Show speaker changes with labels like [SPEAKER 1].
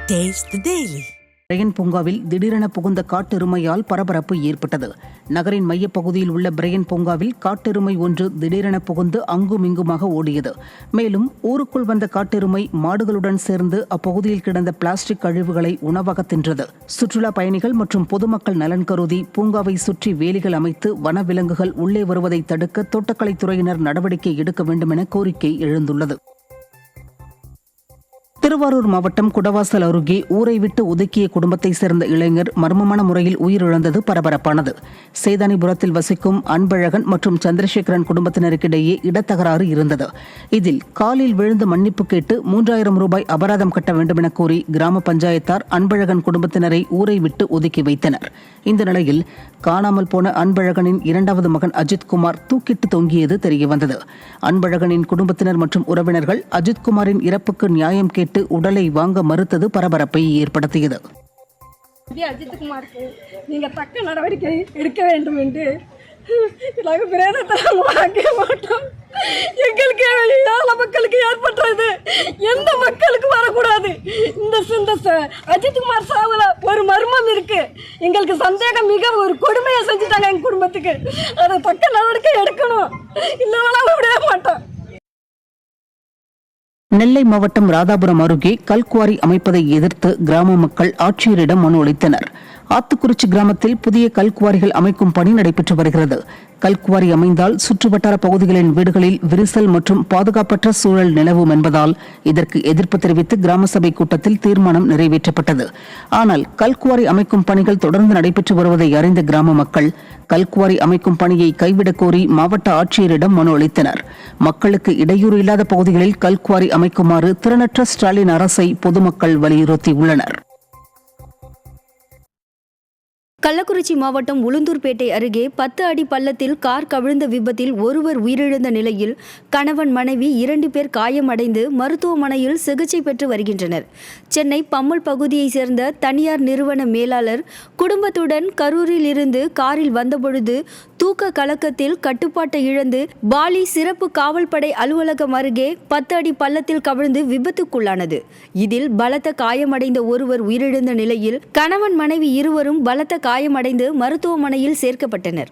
[SPEAKER 1] Taste the Daily.
[SPEAKER 2] Brian பூங்காவில் திடீரென புகுந்த காட்டெருமையால் பரபரப்பு ஏற்பட்டது. நகரின் மையப்பகுதியில் உள்ள பிரையன் பூங்காவில் காட்டெருமை ஒன்று திடீரென புகுந்து அங்குமிங்குமாக ஓடியது. மேலும் ஊருக்குள் வந்த காட்டெருமை மாடுகளுடன் சேர்ந்து அப்பகுதியில் கிடந்த பிளாஸ்டிக் கழிவுகளை உணவாக தின்றது. சுற்றுலா பயணிகள் மற்றும் பொதுமக்கள் நலன் கருதி பூங்காவை சுற்றி வேலிகள் அமைத்து வனவிலங்குகள் உள்ளே வருவதை தடுக்க தோட்டக்கலைத்துறையினர் நடவடிக்கை எடுக்க வேண்டும் என கோரிக்கை எழுந்துள்ளது. திருவாரூர் மாவட்டம் குடவாசல் அருகே ஊரை விட்டு ஒதுக்கிய குடும்பத்தை சேர்ந்த இளைஞர் மர்மமான முறையில் உயிரிழந்தது பரபரப்பானது. சேதானிபுரத்தில் வசிக்கும் அன்பழகன் மற்றும் சந்திரசேகரன் குடும்பத்தினருக்கிடையே இடத்தகராறு இருந்தது. இதில் காலில் விழுந்து மன்னிப்பு கேட்டு 3000 ரூபாய் அபராதம் கட்ட வேண்டும் என கூறி கிராம பஞ்சாயத்தார் அன்பழகன் குடும்பத்தினரை ஊரை விட்டு ஒதுக்கி வைத்தனர். இந்த நிலையில் காணாமல் போன அன்பழகனின் 2வது மகன் அஜித்குமார் தூக்கிட்டு தொங்கியது தெரியவந்தது. அன்பழகனின் குடும்பத்தினர் மற்றும் உறவினர்கள் அஜித்குமாரின் இறப்புக்கு நியாயம் கேட்டு உடலை வாங்க மறுத்தது பரபரப்பை ஏற்படுத்தியது.
[SPEAKER 3] அஜித்குமாருக்கு நீங்க தக்க நடவடிக்கை எடுக்க வேண்டும் என்று நாங்கள் பிரேதத்தை வாங்க மாட்டோம். எங்களுக்கு ஏழை மக்களுக்கு ஏற்பட்டது எந்த மக்களுக்கு வரக்கூடாது. இந்த அஜித்குமார் சாவுல ஒரு மர்மம் இருக்கு. எங்களுக்கு சந்தேகம் மிக ஒரு கொடுமையை செஞ்சுட்டாங்க எங்க குடும்பத்துக்கு. அதை தக்க நடவடிக்கை எடுக்கணும், இல்லைன்னா விடவே மாட்டோம்.
[SPEAKER 2] நெல்லை மாவட்டம் ராதாபுரம் அருகே கல்குவாரி அமைப்பதை எதிர்த்து கிராம மக்கள் ஆட்சியரிடம் மனு அளித்தனர். ஆத்துக்குறிச்சி கிராமத்தில் புதிய கல்குவாரிகள் அமைக்கும் பணி நடைபெற்று வருகிறது. கல்குவாரி அமைந்தால் சுற்றுவட்டார பகுதிகளின் வீடுகளில் விரிசல் மற்றும் பாதுகாப்பற்ற சூழல் நிலவும் என்பதால் இதற்கு எதிர்ப்பு தெரிவித்து கிராம சபை கூட்டத்தில் தீர்மானம் நிறைவேற்றப்பட்டது. ஆனால் கல்குவாரி அமைக்கும் பணிகள் தொடர்ந்து நடைபெற்று வருவதை அறிந்த கிராம மக்கள் கல்குவாரி அமைக்கும் பணியை கைவிடக் கோரி மாவட்ட ஆட்சியரிடம் மனு அளித்தனர். மக்களுக்கு இடையூறு இல்லாத பகுதிகளில் கல்குவாரி அமைக்குமாறு திறனற்ற ஸ்டாலின் அரசை பொதுமக்கள் வலியுறுத்தியுள்ளனர்.
[SPEAKER 4] கள்ளக்குறிச்சி மாவட்டம் உளுந்தூர்பேட்டை அருகே 10 அடி பள்ளத்தில் கார் கவிழ்ந்த விபத்தில் ஒருவர் உயிரிழந்த நிலையில் கணவன் மனைவி 2 பேர் காயமடைந்து மருத்துவமனையில் சிகிச்சை பெற்று வருகின்றனர். சென்னை பம்மல் பகுதியைச் சேர்ந்த தனியார் நிறுவன மேலாளர் குடும்பத்துடன் கரூரில் இருந்து காரில் வந்தபொழுது தூக்க கலக்கத்தில் கட்டுப்பாட்டை இழந்து பாலி சிறப்பு காவல்படை அலுவலகம் அருகே 10 அடி பள்ளத்தில் கவிழ்ந்து விபத்துக்குள்ளானது. இதில் பலத்த காயமடைந்த ஒருவர் உயிரிழந்த நிலையில் கணவன் மனைவி இருவரும் பலத்த காயமடைந்து மருத்துவமனையில் சேர்க்கப்பட்டனர்.